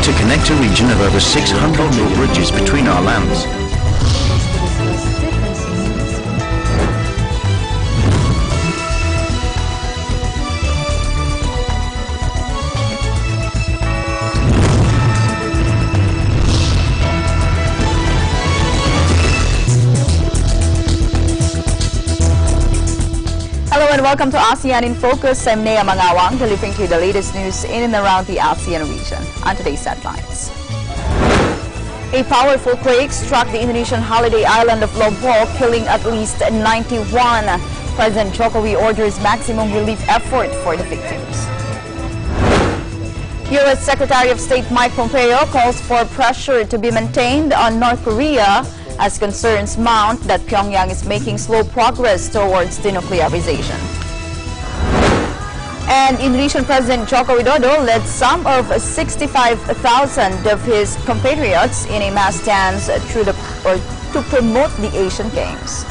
to connect a region of over 600 new bridges between our lands. Hello and welcome to ASEAN in Focus. I'm Nea Mangawang, delivering to you the latest news in and around the ASEAN region. On today's headlines. A powerful quake struck the Indonesian holiday island of Lombok, killing at least 91. President Jokowi orders maximum relief effort for the victims. U.S. Secretary of State Mike Pompeo calls for pressure to be maintained on North Korea as concerns mount that Pyongyang is making slow progress towards denuclearization. And Indonesian President Joko Widodo led some of 65,000 of his compatriots in a mass dance to promote the Asian Games.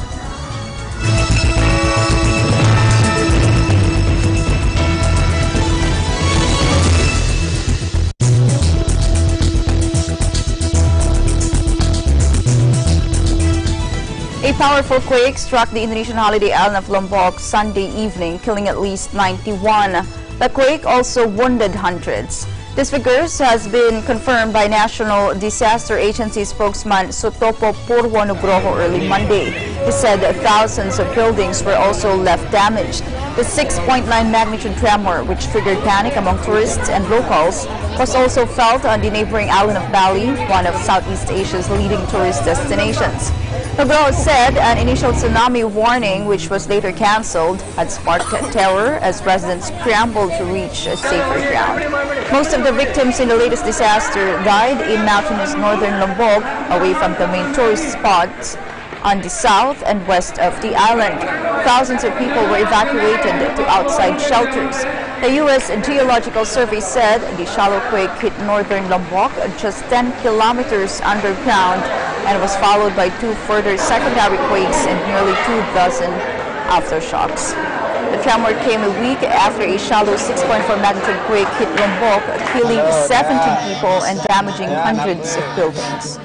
A powerful quake struck the Indonesian holiday island of Lombok Sunday evening, killing at least 91. The quake also wounded hundreds. This figure has been confirmed by National Disaster Agency spokesman Sutopo Purwonugroho early Monday. He said that thousands of buildings were also left damaged. The 6.9 magnitude tremor, which triggered panic among tourists and locals, was also felt on the neighboring island of Bali, one of Southeast Asia's leading tourist destinations. Nugroho said an initial tsunami warning, which was later cancelled, had sparked terror as residents scrambled to reach a safer ground. Most of the victims in the latest disaster died in mountainous northern Lombok, away from the main tourist spots on the south and west of the island. Thousands of people were evacuated to outside shelters. The U.S. Geological Survey said the shallow quake hit northern Lombok just 10 kilometers underground and was followed by 2 further secondary quakes and nearly 24 aftershocks. The tremor came a week after a shallow 6.4 magnitude quake hit Lombok, killing 17 people and damaging hundreds of buildings.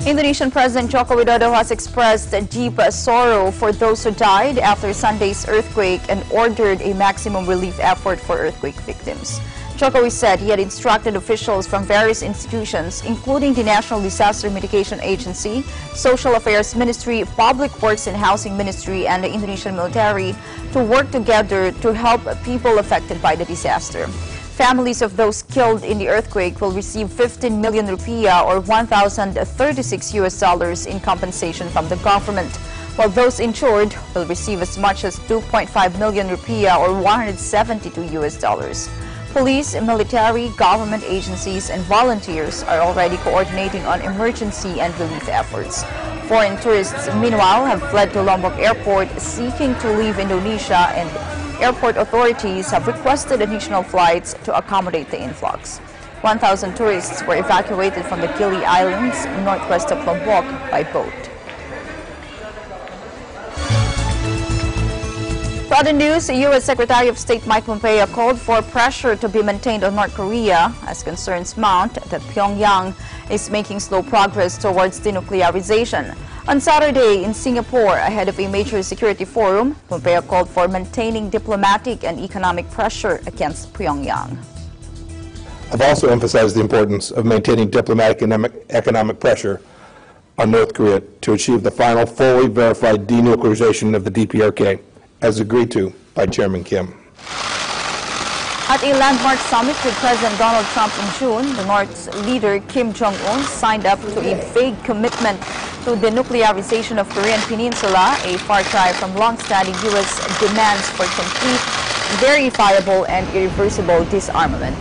Indonesian President Joko Widodo has expressed deep sorrow for those who died after Sunday's earthquake and ordered a maximum relief effort for earthquake victims. Jokowi said he had instructed officials from various institutions, including the National Disaster Mitigation Agency, Social Affairs Ministry, Public Works and Housing Ministry, and the Indonesian military to work together to help people affected by the disaster. Families of those killed in the earthquake will receive 15 million rupiah or $1,036 in compensation from the government, while those insured will receive as much as 2.5 million rupiah or $172. Police, military, government agencies, and volunteers are already coordinating on emergency and relief efforts. Foreign tourists, meanwhile, have fled to Lombok Airport seeking to leave Indonesia, and airport authorities have requested additional flights to accommodate the influx. 1,000 tourists were evacuated from the Gili Islands, northwest of Lombok, by boat. For other news, U.S. Secretary of State Mike Pompeo called for pressure to be maintained on North Korea as concerns mount that Pyongyang is making slow progress towards denuclearization. On Saturday in Singapore, ahead of a major security forum, Pompeo called for maintaining diplomatic and economic pressure against Pyongyang. I've also emphasized the importance of maintaining diplomatic and economic pressure on North Korea to achieve the final fully verified denuclearization of the DPRK, as agreed to by Chairman Kim. At a landmark summit with President Donald Trump in June, the North's leader Kim Jong-un signed up to a vague commitment to the denuclearization of Korean Peninsula, a far cry from long-standing U.S. demands for complete, verifiable, and irreversible disarmament.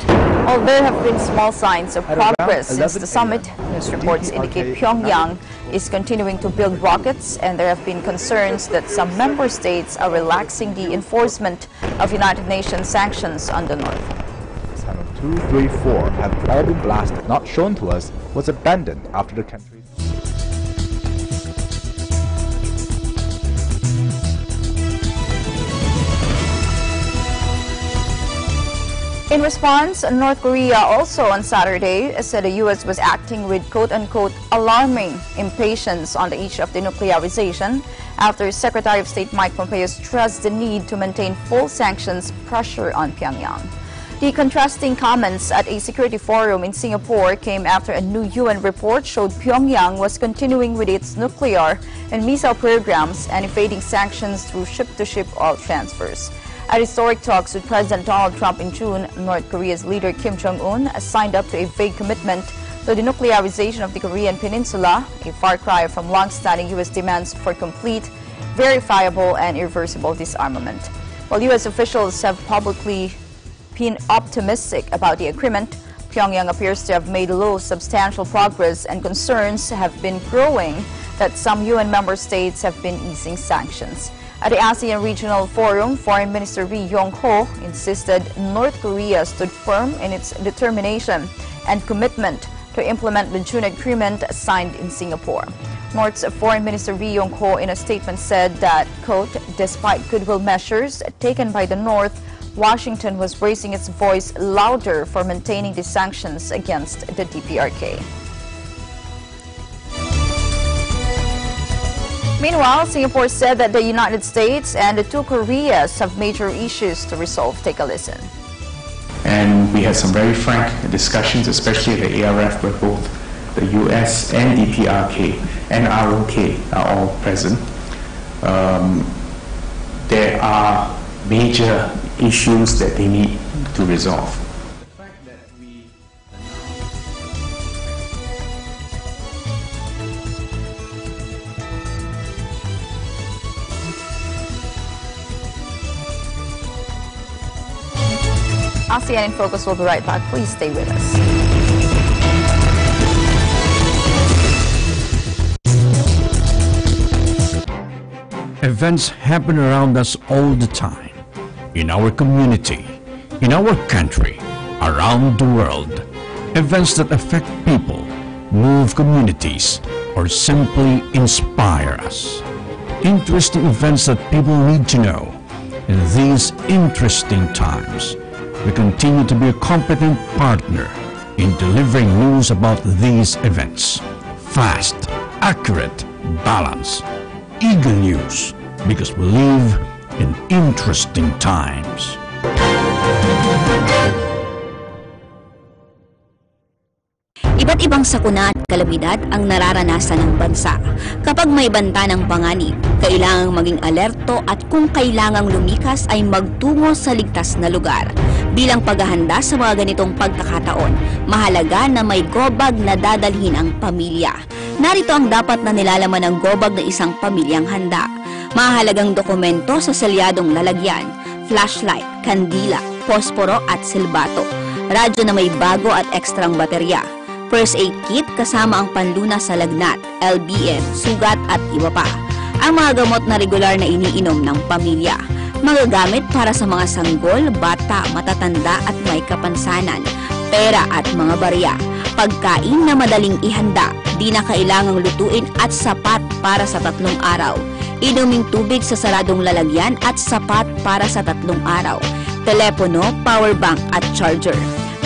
Although there have been small signs of progress since the summit, news reports indicate Pyongyang is continuing to build rockets, and there have been concerns that some member states are relaxing the enforcement of United Nations sanctions on the North. Channel 2, 3, 4 have all been blasted, not shown to us, was abandoned after the country. In response, North Korea also on Saturday said the U.S. was acting with quote-unquote alarming impatience on the issue of denuclearization after Secretary of State Mike Pompeo stressed the need to maintain full sanctions pressure on Pyongyang. The contrasting comments at a security forum in Singapore came after a new UN report showed Pyongyang was continuing with its nuclear and missile programs and evading sanctions through ship-to-ship oil transfers. At historic talks with President Donald Trump in June, North Korea's leader Kim Jong-un signed up to a vague commitment to the denuclearization of the Korean Peninsula, a far cry from long-standing U.S. demands for complete, verifiable, and irreversible disarmament. While U.S. officials have publicly been optimistic about the agreement, Pyongyang appears to have made little substantial progress, and concerns have been growing that some UN member states have been easing sanctions. At the ASEAN Regional Forum, Foreign Minister Ri Yong-ho insisted North Korea stood firm in its determination and commitment to implement the June agreement signed in Singapore. North's Foreign Minister Ri Yong-ho in a statement said that, quote, despite goodwill measures taken by the North, Washington was raising its voice louder for maintaining the sanctions against the DPRK. Meanwhile, Singapore said that the United States and the two Koreas have major issues to resolve. Take a listen. And we had some very frank discussions, especially at the ARF, where both the US and DPRK and ROK are all present. There are major issues that they need to resolve. ASEAN in Focus will be right back. Please stay with us. Events happen around us all the time, in our community, in our country, around the world. Events that affect people, move communities, or simply inspire us. Interesting events that people need to know. In these interesting times, we continue to be a competent partner in delivering news about these events. Fast, accurate, balanced, eager news, because we live in interesting times. Iba't ibang sakuna at kalamidad ang nararanasan ng bansa. Kapag may banta ng panganib, kailangang maging alerto at kung kailangang lumikas ay magtungo sa ligtas na lugar. Bilang paghahanda sa mga ganitong pagkakataon, mahalaga na may gobag na dadalhin ang pamilya. Narito ang dapat na nilalaman ng gobag ng isang pamilyang handa. Mahalagang dokumento sa selyadong lalagyan, flashlight, kandila, posporo at silbato, radyo na may bago at ekstrang baterya, first aid kit kasama ang panlunas sa lagnat, LBM, sugat at iba pa. Ang mga gamot na regular na iniinom ng pamilya. Magagamit para sa mga sanggol, bata, matatanda at may kapansanan, pera at mga barya. Pagkain na madaling ihanda, di na kailangang lutuin at sapat para sa 3 araw. Inuming tubig sa saradong lalagyan at sapat para sa 3 araw. Telepono, power bank at charger.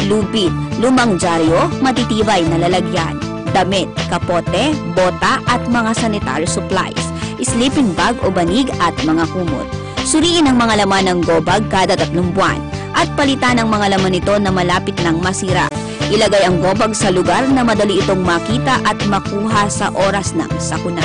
Lubid, lumang dyaryo, matitibay na lalagyan. Damit, kapote, bota at mga sanitary supplies. Sleeping bag o banig at mga kumot. Suriin ang mga laman ng gobag kada 3 buwan at palitan ang mga laman nito na malapit nang masira. Ilagay ang gobag sa lugar na madali itong makita at makuha sa oras ng sakuna.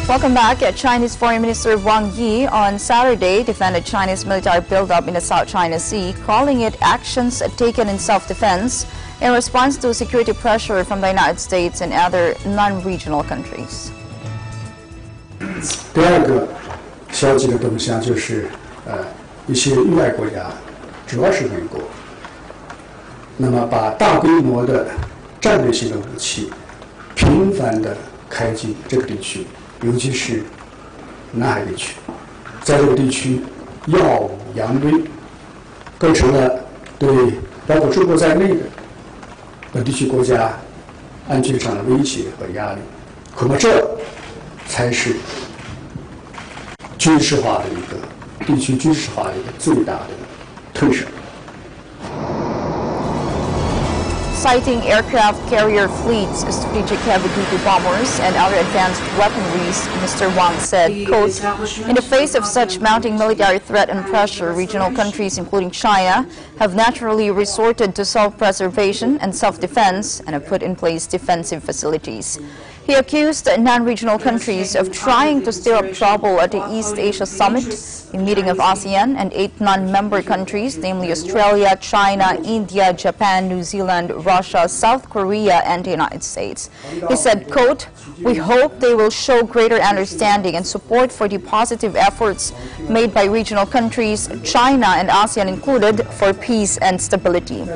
Welcome back. Chinese Foreign Minister Wang Yi on Saturday defended China's military buildup in the South China Sea, calling it actions taken in self-defense in response to security pressure from the United States and other non-regional countries. 第二个消极的动向就是一些域外国家，主要是美国，那么把大规模的战略性的武器频繁的开进这个地区，尤其是南海地区，在这个地区耀武扬威，构成了对包括中国在内的本地区国家安全上的威胁和压力。恐怕这才是军事化的一个地区军事化的一个最大的推手。 Citing aircraft carrier fleets, strategic heavy-duty bombers, and other advanced weaponries, Mr. Wang said, quote, "In the face of such mounting military threat and pressure, regional countries, including China, have naturally resorted to self-preservation and self-defense and have put in place defensive facilities." He accused non-regional countries of trying to stir up trouble at the East Asia Summit, a meeting of ASEAN and 8 non-member countries, namely Australia, China, India, Japan, New Zealand, Russia, South Korea, and the United States. He said, quote, "We hope they will show greater understanding and support for the positive efforts made by regional countries, China and ASEAN included, for peace and stability."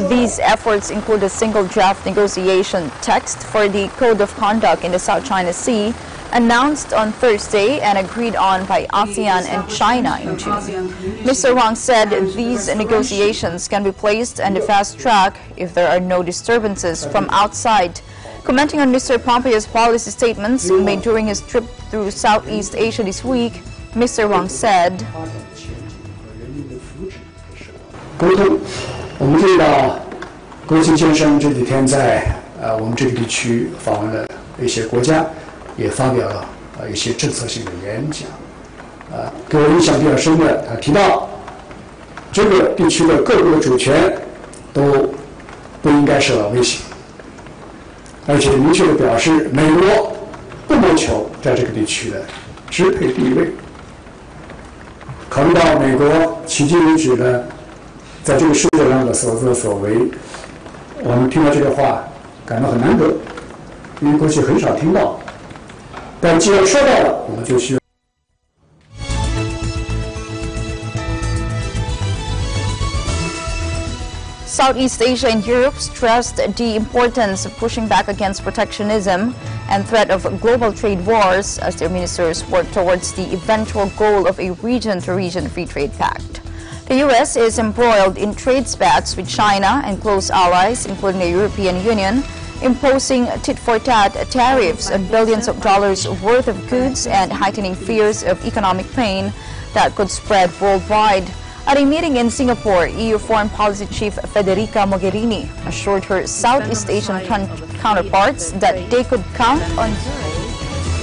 These efforts include a single draft negotiation text for the Code of Conduct in the South China Sea, announced on Thursday and agreed on by ASEAN and China in June. Mr. Wang said these negotiations can be placed on the fast track if there are no disturbances from outside. Commenting on Mr. Pompeo's policy statements made during his trip through Southeast Asia this week, Mr. Wang said, 沟通，我们注意到国务卿先生这几天在我们这个地区访问了一些国家，也发表了一些政策性的演讲。给我印象比较深的，他提到这个地区的各国主权都不应该受到威胁，而且明确地表示美国不谋求在这个地区的支配地位。考虑到美国迄今为止呢，在这个世界上的所作所为，我们听到这个话感到很难得，因为过去很少听到。但既然说到了，我们就需要。 Southeast Asia and Europe stressed the importance of pushing back against protectionism and threat of global trade wars as their ministers work towards the eventual goal of a region-to-region free trade pact. The U.S. is embroiled in trade spats with China and close allies, including the European Union, imposing tit-for-tat tariffs on billions of dollars worth of goods and heightening fears of economic pain that could spread worldwide. At a meeting in Singapore, EU Foreign Policy Chief Federica Mogherini assured her Southeast Asian counterparts that they could count on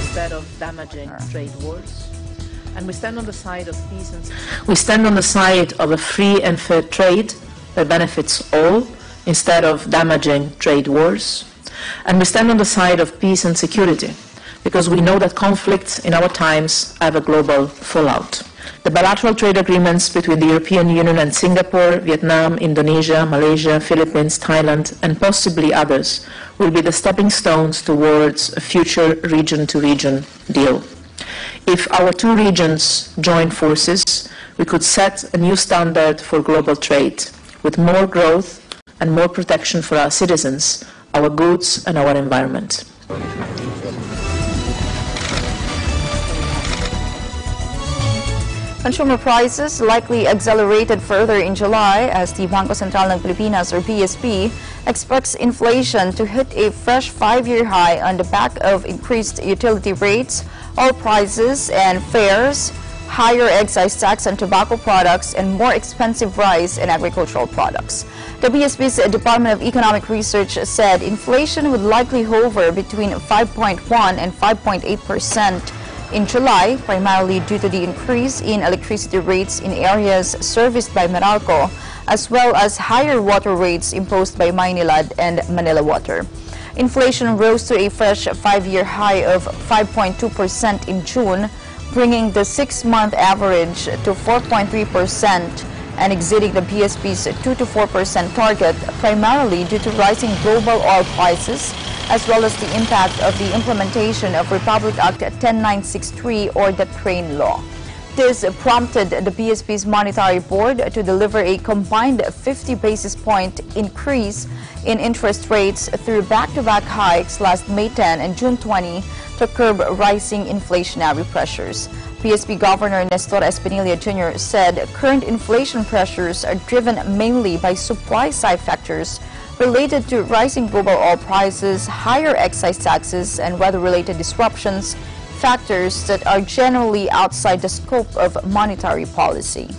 instead of damaging trade wars. And we stand on the side of peace and we stand on the side of a free and fair trade that benefits all instead of damaging trade wars. And we stand on the side of peace and security because we know that conflicts in our times have a global fallout. The bilateral trade agreements between the European Union and Singapore, Vietnam, Indonesia, Malaysia, Philippines, Thailand, and possibly others will be the stepping stones towards a future region-to-region deal. If our two regions join forces, we could set a new standard for global trade with more growth and more protection for our citizens, our goods, and our environment. Consumer prices likely accelerated further in July as the Bangko Sentral ng Pilipinas, or BSP, expects inflation to hit a fresh 5-year high on the back of increased utility rates, oil prices and fares, higher excise tax on tobacco products, and more expensive rice and agricultural products. The BSP's Department of Economic Research said inflation would likely hover between 5.1 and 5.8% in July, primarily due to the increase in electricity rates in areas serviced by Meralco, as well as higher water rates imposed by Maynilad and Manila Water. Inflation rose to a fresh 5-year high of 5.2% in June, bringing the 6-month average to 4.3% and exceeding the BSP's 2 to 4% target, primarily due to rising global oil prices, as well as the impact of the implementation of Republic Act 10963, or the Crane Law. This prompted the BSP's Monetary Board to deliver a combined 50 basis point increase in interest rates through back-to-back hikes last May 10 and June 20 to curb rising inflationary pressures. BSP Governor Nestor Espinilla Jr. said current inflation pressures are driven mainly by supply-side factors related to rising global oil prices, higher excise taxes, and weather-related disruptions, factors that are generally outside the scope of monetary policy.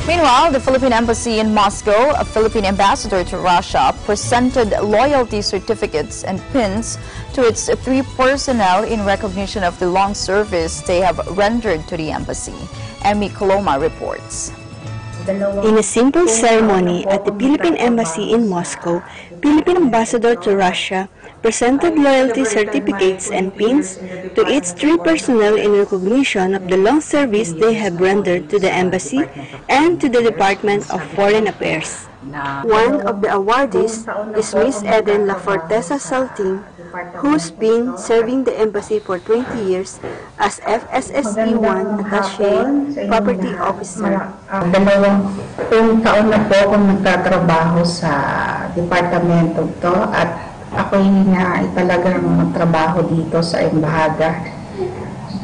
Meanwhile, the Philippine Embassy in Moscow, a Philippine ambassador to Russia, presented loyalty certificates and pins to its 3 personnel in recognition of the long service they have rendered to the embassy. Emmy Coloma reports. In a simple ceremony at the Philippine Embassy in Moscow, Philippine ambassador to Russia presented loyalty certificates and pins to its 3 personnel in recognition of the long service they have rendered to the embassy and to the Department of Foreign Affairs. One of the awardees is Miss Eden La Forteza Salting, who's been serving the embassy for 20 years as FSSE-1 Attaché Property Officer. 20 taon na po akong nagtatrabaho sa departamento to at ako'y talagang magtrabaho dito sa embahada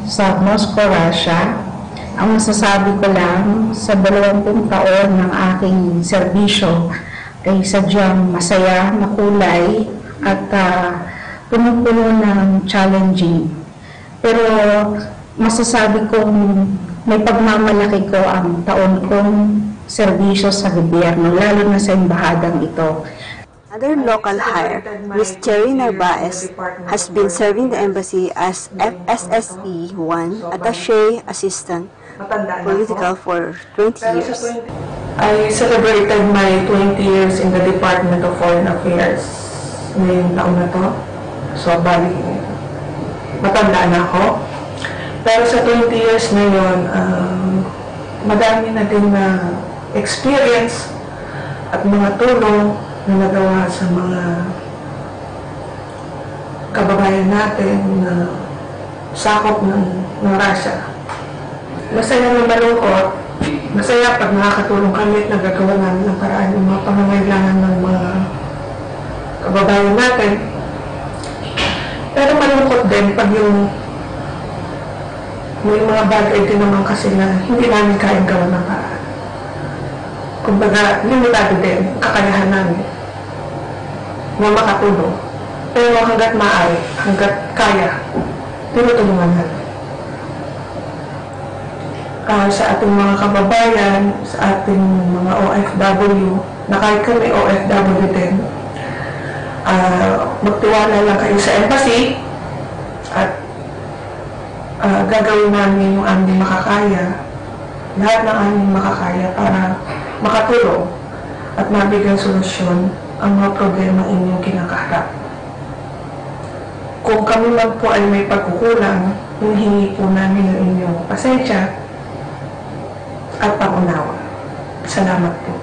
sa Moscow, Russia. Ang masasabi ko lang, sa 20 taon ng aking serbisyo ay sadyang masaya, makulay at puno-puno ng challenging. Pero masasabi kong may pagmamalaki ko ang taon kong serbisyo sa gobyerno, lalo na sa embahadang ito. Another local hire, Ms. Cherry Narvaez, has been serving the embassy as FSSE-1 Attaché Assistant Political for 20 years. I celebrated my 20 years in the Department of Foreign Affairs ngayong taon na to. So, bali, matanda na ako. Pero sa 20 years na yun, madami na din na experience at mga tulong na nagawa sa mga kababayan natin na sakop ng Russia. Masaya na malungkot, masaya pag nakakatulong kami at nagagawa namin ng paraan ng mga pangangailangan ng mga kababayan natin. Pero malungkot din pag may mga bagay din naman kasi na hindi namin kayang gawa ng paraan. Kumbaga, limitado din kakayahan namin na makatulong. Pero hanggat maaari, hanggat kaya, tinutulungan natin. Sa ating mga kababayan, sa ating mga OFW, na kahit kami OFW din, magtiwala lang kayo sa embassy at gagawin namin yung aming makakaya, lahat ng aming makakaya para makatulong at mabigyan solusyon ang mga problema inyong kinakaharap. Kung kami man po ay may pagkukulang, hinihingi po namin ang inyong pasensya at pangunawa. Salamat po.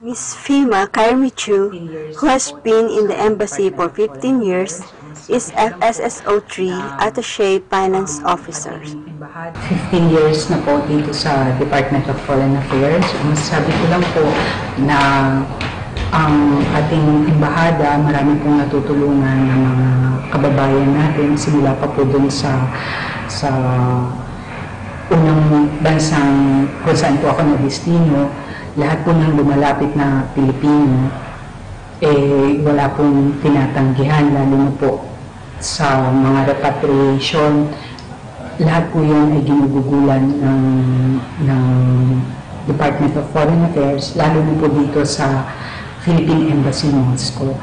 Ms. Fima Kairmichu, who has been in the embassy for 15 years, is FSSO-3 Attaché Finance Officer. 15 years na po dito sa Department of Foreign Affairs. Masasabi ko lang po na ang ating embahada, marami pong natutulungan ng mga kababayan natin, simula pa po dun sa unang bansang kung saan po ako na-destino. Lahat po ng lumalapit na Pilipino, wala pong tinatanggihan, lalo na po sa mga repatriation. Lahat po yun ay ginugugulan ng Department of Foreign Affairs, lalo na po dito sa Philippine Embassy in Moscow.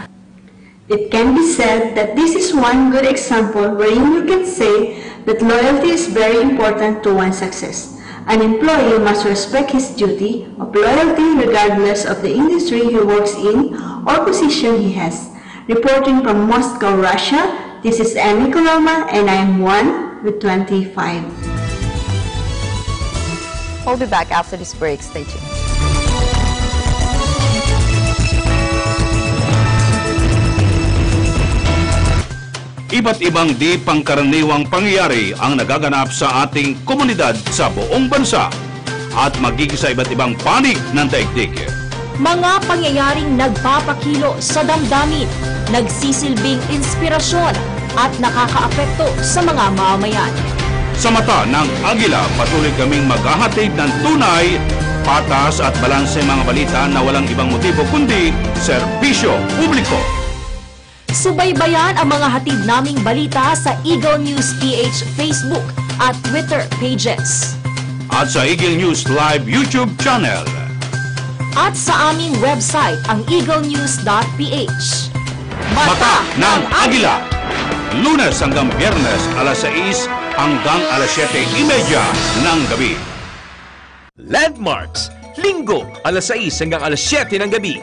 It can be said that this is one good example wherein you can say that loyalty is very important to one's success. An employee must respect his duty of loyalty regardless of the industry he works in or position he has. Reporting from Moscow, Russia, this is Emmy Coloma and I am 1 with 25. We'll be back after this break. Stay tuned. Iba't ibang di pangkaraniwang pangyayari ang nagaganap sa ating komunidad sa buong bansa at magiging sa iba't ibang panig ng daigdig. Mga pangyayaring nagpapakilo sa damdamin, nagsisilbing inspirasyon at nakakaapekto sa mga mamamayan. Sa mata ng Agila, patuloy kaming maghahatid ng tunay, patas at balanse mga balita na walang ibang motibo kundi serbisyo publiko. Subaybayan ang mga hatid naming balita sa Eagle News PH Facebook at Twitter pages. At sa Eagle News Live YouTube channel. At sa aming website, ang eaglenews.ph. Mata ng Agila! Lunes hanggang Biyernes, alas 6 hanggang alas 7:30 ng gabi. Landmarks, Linggo, alas 6 hanggang alas 7 ng gabi.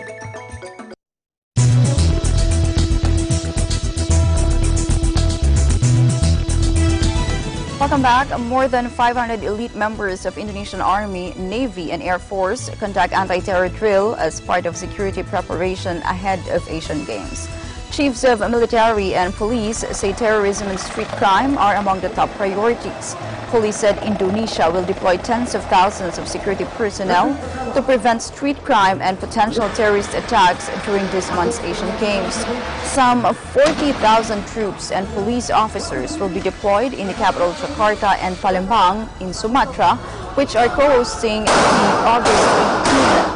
Welcome back. More than 500 elite members of Indonesian Army, Navy, and Air Force conduct anti-terror drill as part of security preparation ahead of Asian Games. Chiefs of military and police say terrorism and street crime are among the top priorities. Police said Indonesia will deploy tens of thousands of security personnel to prevent street crime and potential terrorist attacks during this month's Asian Games. Some 40,000 troops and police officers will be deployed in the capital Jakarta and Palembang in Sumatra, which are co-hosting the August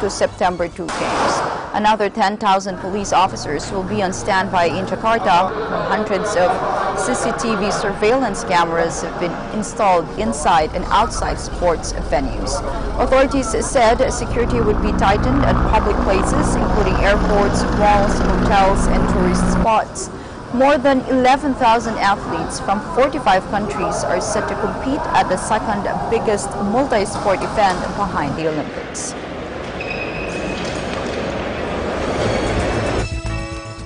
18 to September 2 Games. Another 10,000 police officers will be on standby in Jakarta. Hundreds of CCTV surveillance cameras have been installed inside and outside sports venues. Authorities said security would be tightened at public places, including airports, malls, hotels, and tourist spots. More than 11,000 athletes from 45 countries are set to compete at the second biggest multi-sport event behind the Olympics.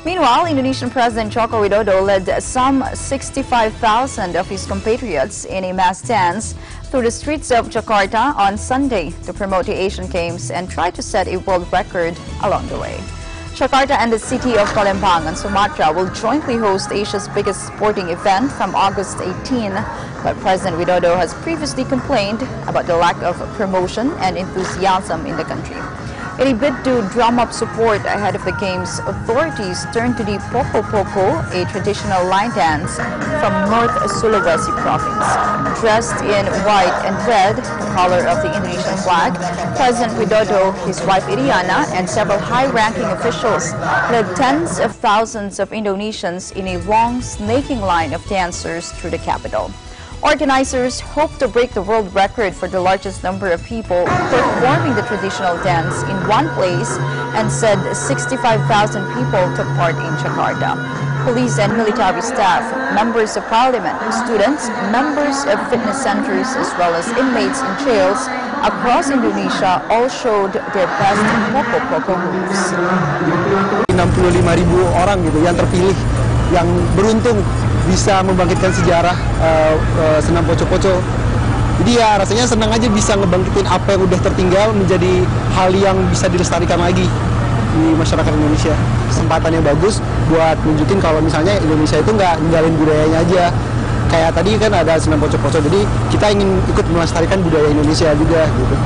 Meanwhile, Indonesian President Joko Widodo led some 65,000 of his compatriots in a mass dance through the streets of Jakarta on Sunday to promote the Asian Games and try to set a world record along the way. Jakarta and the city of Palembang on Sumatra will jointly host Asia's biggest sporting event from August 18, but President Widodo has previously complained about the lack of promotion and enthusiasm in the country. In a bid to drum up support ahead of the Games, authorities turned to the Poko-Poko, a traditional line dance from North Sulawesi province. Dressed in white and red, the color of the Indonesian flag, President Widodo, his wife Iriana, and several high-ranking officials led tens of thousands of Indonesians in a long, snaking line of dancers through the capital. Organizers hope to break the world record for the largest number of people performing the traditional dance in one place and said 65,000 people took part in Jakarta. Police and military staff, members of parliament, students, members of fitness centers, as well as inmates in jails across Indonesia all showed their best Poko-Poko moves. 65.000 orang gitu yang terpilih, yang beruntung bisa membangkitkan sejarah senam poco-poco. Jadi ya rasanya senang aja bisa ngebangkitin apa yang udah tertinggal menjadi hal yang bisa dilestarikan lagi di masyarakat Indonesia. Kesempatan yang bagus buat nunjukin kalau misalnya Indonesia itu nggak ninggalin budayanya aja. Kayak tadi kan ada senam poco-poco, jadi kita ingin ikut melestarikan budaya Indonesia juga gitu.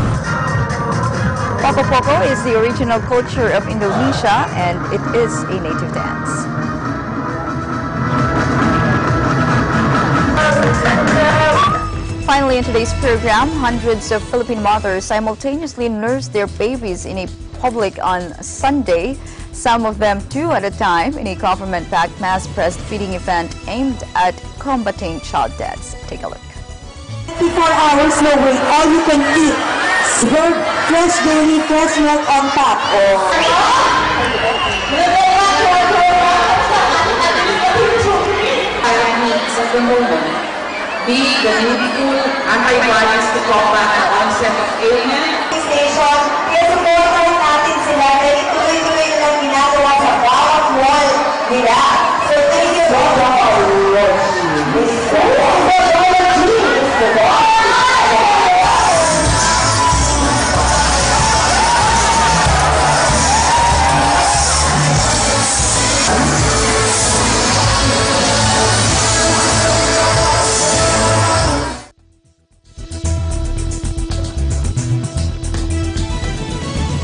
Poko-Poko is the original culture of Indonesia and it is a native dance. Finally, in today's program, hundreds of Philippine mothers simultaneously nursed their babies in a public on Sunday, some of them two at a time, in a government-backed mass breastfeeding event aimed at combating child deaths. Take a look. 24 hours, no wait, all you can eat. Good, fresh dairy, fresh milk on top. Needs of the moment. B, the needful antibodies to combat the onset of ailment. Station, i-supportan natin sila na ituloy-tuloy nilang ginagawa sa bawat wall nila. So thank you very much.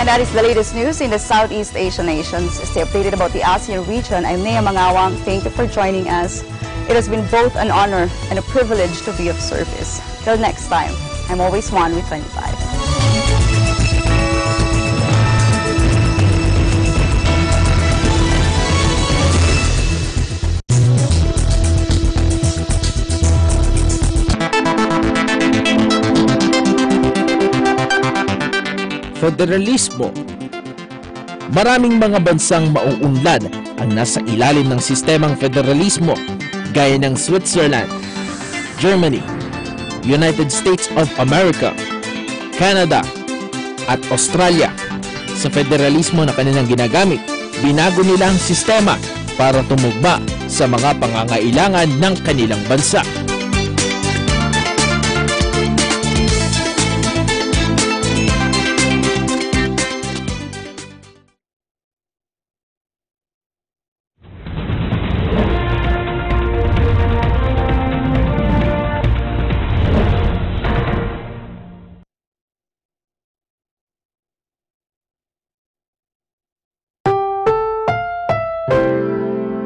And that is the latest news in the Southeast Asian nations. Stay updated about the ASEAN region. I'm Nea Mangawang. Thank you for joining us. It has been both an honor and a privilege to be of service. Till next time, I'm always one with 25. federalismo. Maraming mga bansang mauunlad ang nasa ilalim ng sistemang federalismo gaya ng Switzerland, Germany, United States of America, Canada, at Australia. Sa federalismo na kanilang ginagamit, binago nila ang sistema para tumugma sa mga pangangailangan ng kanilang bansa.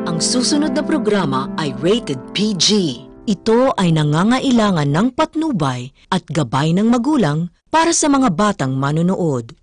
Ang susunod na programa ay rated PG. Ito ay nangangailangan ng patnubay at gabay ng magulang para sa mga batang manonood.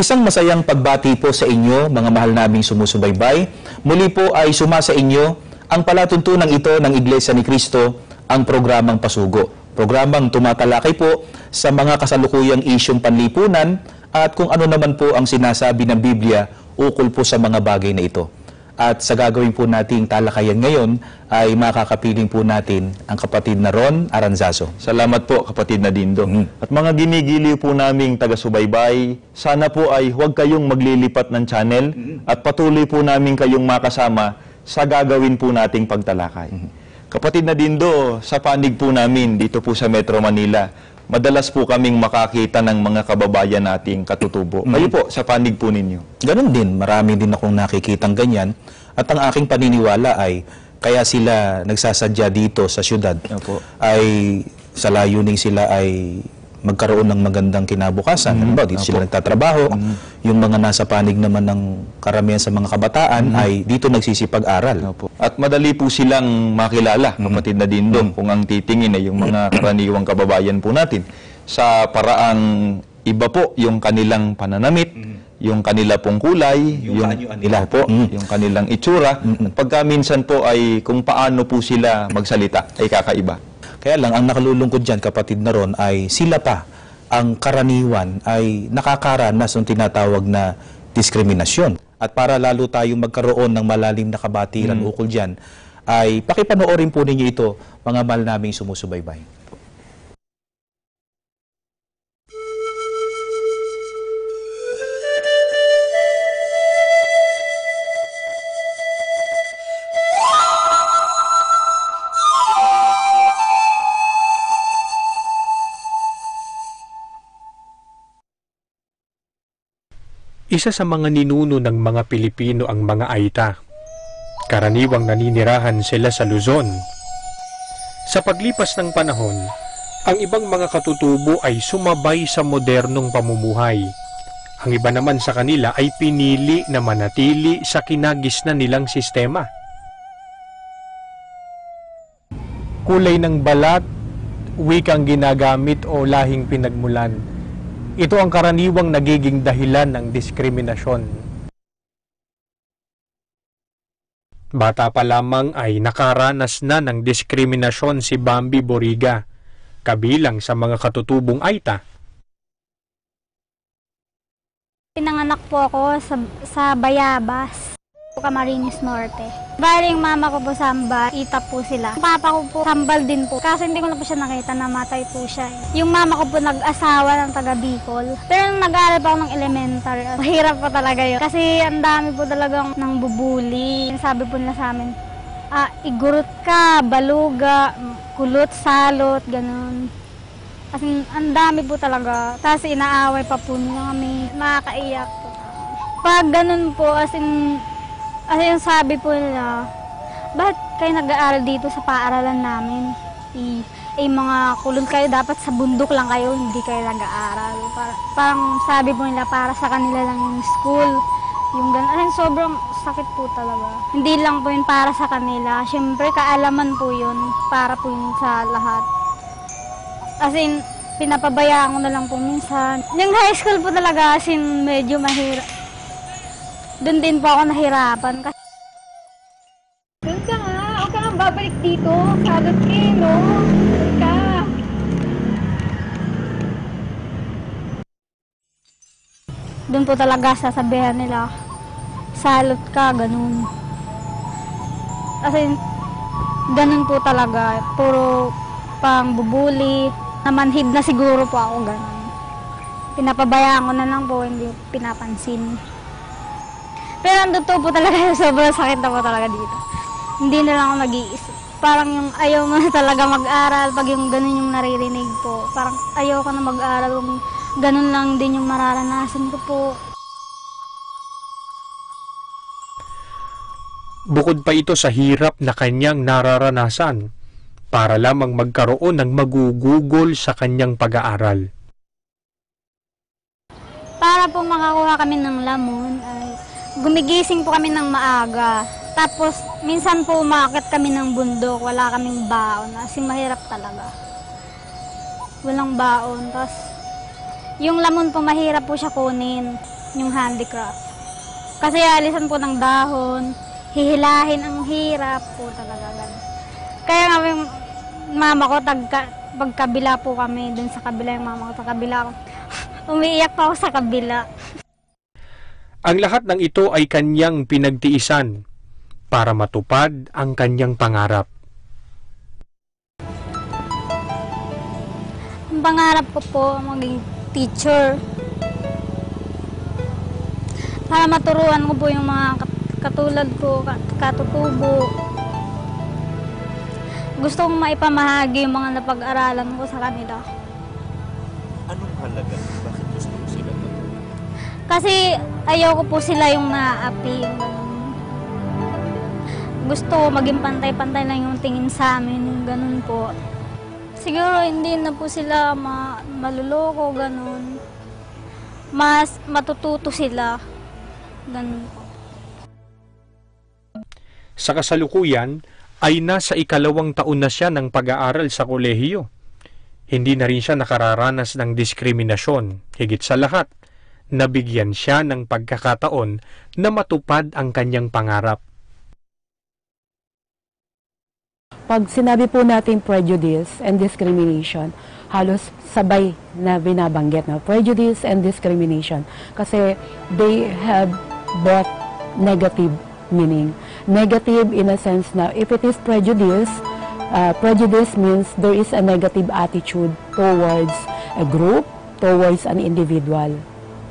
Isang masayang pagbati po sa inyo, mga mahal naming sumusubaybay. Muli po ay sumasa inyo ang palatuntunang ito ng Iglesia ni Cristo, ang programang Pasugo. Programang tumatalakay po sa mga kasalukuyang isyong panlipunan at kung ano naman po ang sinasabi ng Biblia ukol po sa mga bagay na ito. At sa gagawin po nating talakayan ngayon ay makakapiling po natin ang kapatid na Ron Aranzazo. Salamat po kapatid na Dindo. At mga ginigiliw po naming taga-subaybay, sana po ay huwag kayong maglilipat ng channel at patuloy po namin kayong makasama sa gagawin po nating pagtalakay. Kapatid na Dindo, sa panig po namin dito po sa Metro Manila, madalas po kaming makakita ng mga kababayan nating katutubo. Kayo po, sa panig po ninyo. Ganon din, marami din akong nakikitang ganyan. At ang aking paniniwala ay kaya sila nagsasadya dito sa syudad ay sa layuning sila ay magkaroon ng magandang kinabukasan. Halimbawa, dito sila nagtatrabaho. Yung mga nasa panig naman ng karamihan sa mga kabataan ay dito nagsisipag-aral. At madali po silang makilala, kapatid na Dindo, kung ang titingin ay yung mga karaniwang kababayan po natin. Sa paraang iba po yung kanilang pananamit, yung kanila pong kulay, yung nila po, yung kanilang itsura. Pagka minsan po ay kung paano po sila magsalita ay kakaiba. Kaya lang, ang nakalulungkod dyan, kapatid na Ron, ay sila pa, ang karaniwan, ay nakakaranas ng tinatawag na diskriminasyon. At para lalo tayong magkaroon ng malalim na kabatiran ukol dyan, ay pakipanoorin po ninyo ito, mga mahal naming sumusubaybay. Isa sa mga ninuno ng mga Pilipino ang mga Aita. Karaniwang naninirahan sila sa Luzon. Sa paglipas ng panahon, ang ibang mga katutubo ay sumabay sa modernong pamumuhay. Ang iba naman sa kanila ay pinili na manatili sa kinagisnan nilang sistema. Kulay ng balat, wikang ginagamit o lahing pinagmulan. Ito ang karaniwang nagiging dahilan ng diskriminasyon. Bata pa lamang ay nakaranas na ng diskriminasyon si Bambi Boriga, kabilang sa mga katutubong Aita. Pinanganak po ako sa Bayabas, Camarines Norte. Bali yung mama ko po sambal, Ita po sila. Papa ko po sambal din po, kasi hindi ko na po siya nakita, namatay po siya. Yung mama ko po nag-asawa ng taga Bicol. Pero nung nag-aaral pa ako ng elementary, mahirap po talaga yun. Kasi ang dami po talagang nang bubuli. Sabi po nila sa amin, igurot ka, baluga, kulot, salot, ganun. Kasi ang dami po talaga. Tapos inaaway pa po nila kami, nakakaiyak po. Pag ganun po, as in sabi po nila, bakit kayo nag-aaral dito sa paaralan namin? mga kulod kayo, dapat sa bundok lang kayo, hindi kayo nag-aaral. Parang sabi po nila, para sa kanila lang yung school. Yung ganun, sobrang sakit po talaga. Hindi lang po yun para sa kanila. Siyempre, kaalaman po yun, para po yun sa lahat. As in, pinapabayaan ko na lang po minsan. Yung high school po talaga, as in, medyo mahirap. Doon din po ako nahirapan. Doon ka nga, huwag ka nga babalik dito. Sagot ka, no? Doon ka. Doon po talaga sasabihan nila, salot ka, ganun. As in, ganun po talaga. Puro pang bubuli. Namanhid na siguro po ako, ganun. Pinapabayaan ko na lang po, hindi pinapansin. Pero ang totoo po talaga, sobrang sakit na po talaga dito. Hindi na lang ako nag-iisip. Parang yung ayaw mo na talaga mag-aral pag yung ganun yung naririnig po. Parang ayaw ko na mag-aral kung ganun lang din yung mararanasan ko po. Bukod pa ito sa hirap na kanyang nararanasan, para lamang magkaroon ng magugugol sa kanyang pag-aaral. Para po makakuha kami ng lamon, gumigising po kami ng maaga. Tapos, minsan po umakit kami ng bundok, wala kaming baon. Kasi mahirap talaga. Walang baon. Tapos, yung lamon po, mahirap po siya kunin, yung handicraft. Kasi alisan po ng dahon, hihilahin, ang hirap po talaga. Kaya nga yung mama ko, pagkabila po kami, dun sa kabila yung mama ko, sa kabila ko. Umiiyak pa ako sa kabila. Ang lahat ng ito ay kanyang pinagtiisan para matupad ang kanyang pangarap. Ang pangarap ko po, maging teacher. Para maturuan ko po yung mga katulad ko, katutubo. Gusto kong maipamahagi yung mga napag-aralan ko sa kanila. Anong halaga? Bakit gusto mo sila? Kasi ayaw ko po sila yung naaapi, yung ganun. Gusto ko maging pantay-pantay lang yung tingin sa amin, yung ganun po. Siguro hindi na po sila maluloko, ganun. Mas matututo sila, ganun po. Sa kasalukuyan, ay nasa 2nd taon na siya ng pag-aaral sa kolehiyo. Hindi na rin siya nakararanas ng diskriminasyon. Higit sa lahat, nabigyan siya ng pagkakataon na matupad ang kanyang pangarap. Pag sinabi po natin prejudice and discrimination, halos sabay na binabanggit na prejudice and discrimination kasi they have both negative meaning. Negative in a sense na if it is prejudice, prejudice means there is a negative attitude towards a group, towards an individual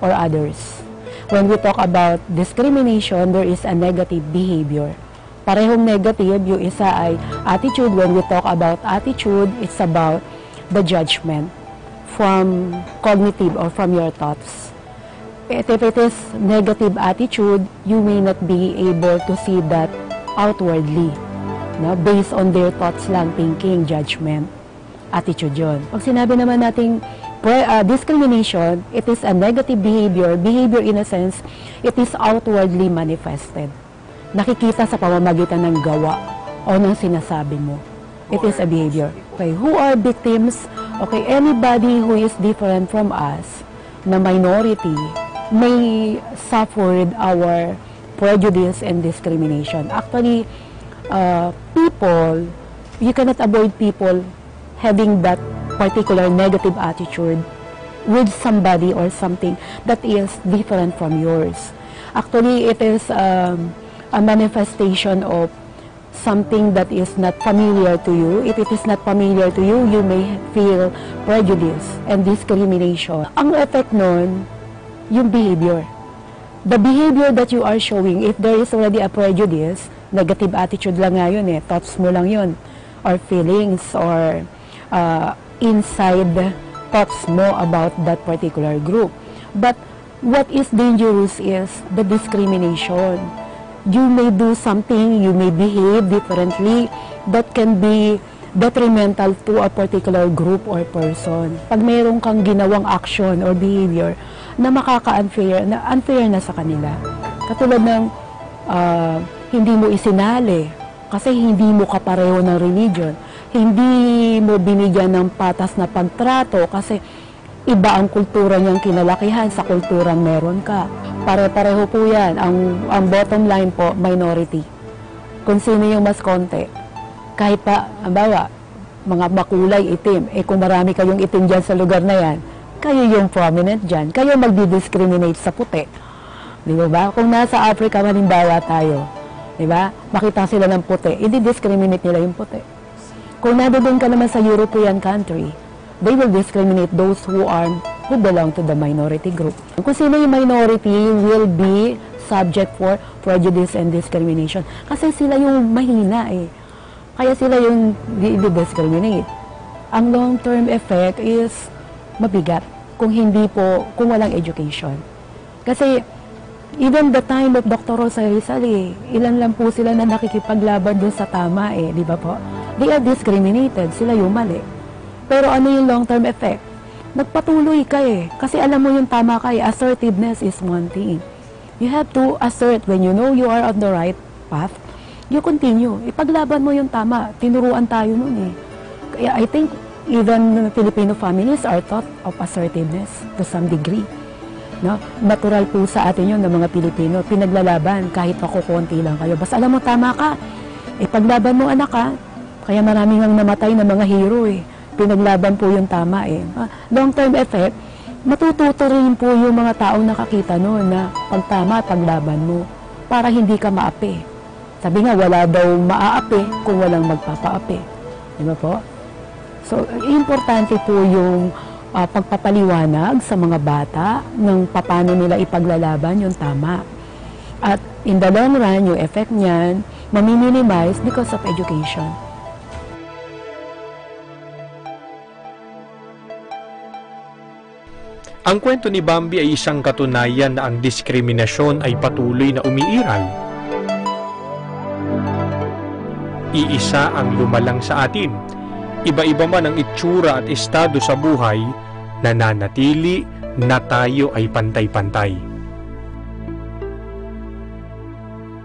or others. When we talk about discrimination, there is a negative behavior. Parehong negative, yung isa ay attitude. When we talk about attitude, it's about the judgment from cognitive or from your thoughts. If it is negative attitude, you may not be able to see that outwardly, no? Based on their thoughts lang, thinking, judgment, attitude yun. Pag sinabi naman nating discrimination, it is a negative behavior. Behavior in a sense, it is outwardly manifested. Nakikita sa pamamagitan ng gawa o ng sinasabi mo. It is a behavior. Okay, who are victims? Okay, anybody who is different from us, na minority, may suffered our prejudice and discrimination. Actually, people, you cannot avoid people having that particular negative attitude with somebody or something that is different from yours. Actually, it is a manifestation of something that is not familiar to you. If it is not familiar to you, you may feel prejudice and discrimination. Ang effect nun, yung behavior. The behavior that you are showing, if there is already a prejudice, negative attitude lang nga yun eh, thoughts mo lang yun, or feelings, or inside thoughts mo about that particular group. But what is dangerous is the discrimination. You may do something, you may behave differently that can be detrimental to a particular group or person. Pag mayroon kang ginawang action or behavior na makaka-unfair, na unfair na sa kanila. Katulad ng hindi mo isinali kasi hindi mo kapareho ng religion. Hindi mo binigyan ng patas na pagtrato kasi iba ang kultura niyang kinalakihan sa kulturang meron ka. Pare-pareho po yan. Ang bottom line po, minority. Kung sino yung mas konti. Kahit pa, ambawa, mga makulay itim, kung marami kayong itim dyan sa lugar na yan, kayo yung prominent dyan. Kayo magdi-discriminate sa puti. Di ba? Kung nasa Africa, halimbawa tayo, di ba? Makita sila ng puti, i-discriminate nila yung puti. Kung nadoon ka naman sa European country, they will discriminate those who belong to the minority group. Kung sino yung minority will be subject for prejudice and discrimination. Kasi sila yung mahina Kaya sila yung di-discriminate. Ang long-term effect is mabigat kung walang education. Kasi even the time of Dr. Rosa Rizal, ilan lang po sila na nakikipaglaban dun sa tama di ba po? They are discriminated, sila yung mali. Pero ano yung long-term effect? Nagpatuloy ka kasi alam mo yung tama ka assertiveness is one thing. You have to assert when you know you are on the right path, you continue. Ipaglaban mo yung tama. Tinuruan tayo nun Kaya I think even Filipino families are taught of assertiveness to some degree. No? Natural po sa atin yun ng mga Pilipino. Pinaglalaban kahit makukunti lang kayo. Basta alam mo tama ka. Ipaglaban mo anak ka. Kaya maraming ang namatay na mga hero Pinaglaban po yung tama Long-term effect, matututo rin po yung mga taong nakakita noon na pag tama, paglaban mo para hindi ka maapi. Sabi nga, wala daw maaapi kung walang magpapaapi. Di ba po? So, importante po yung pagpapaliwanag sa mga bata ng paano nila ipaglalaban yung tama. At in the long run, yung effect niyan, mamiminimize because of education. Ang kwento ni Bambi ay isang katunayan na ang diskriminasyon ay patuloy na umiiral. Iisa ang lumalang sa atin. Iba-iba man ang itsura at estado sa buhay, nananatili na tayo ay pantay-pantay.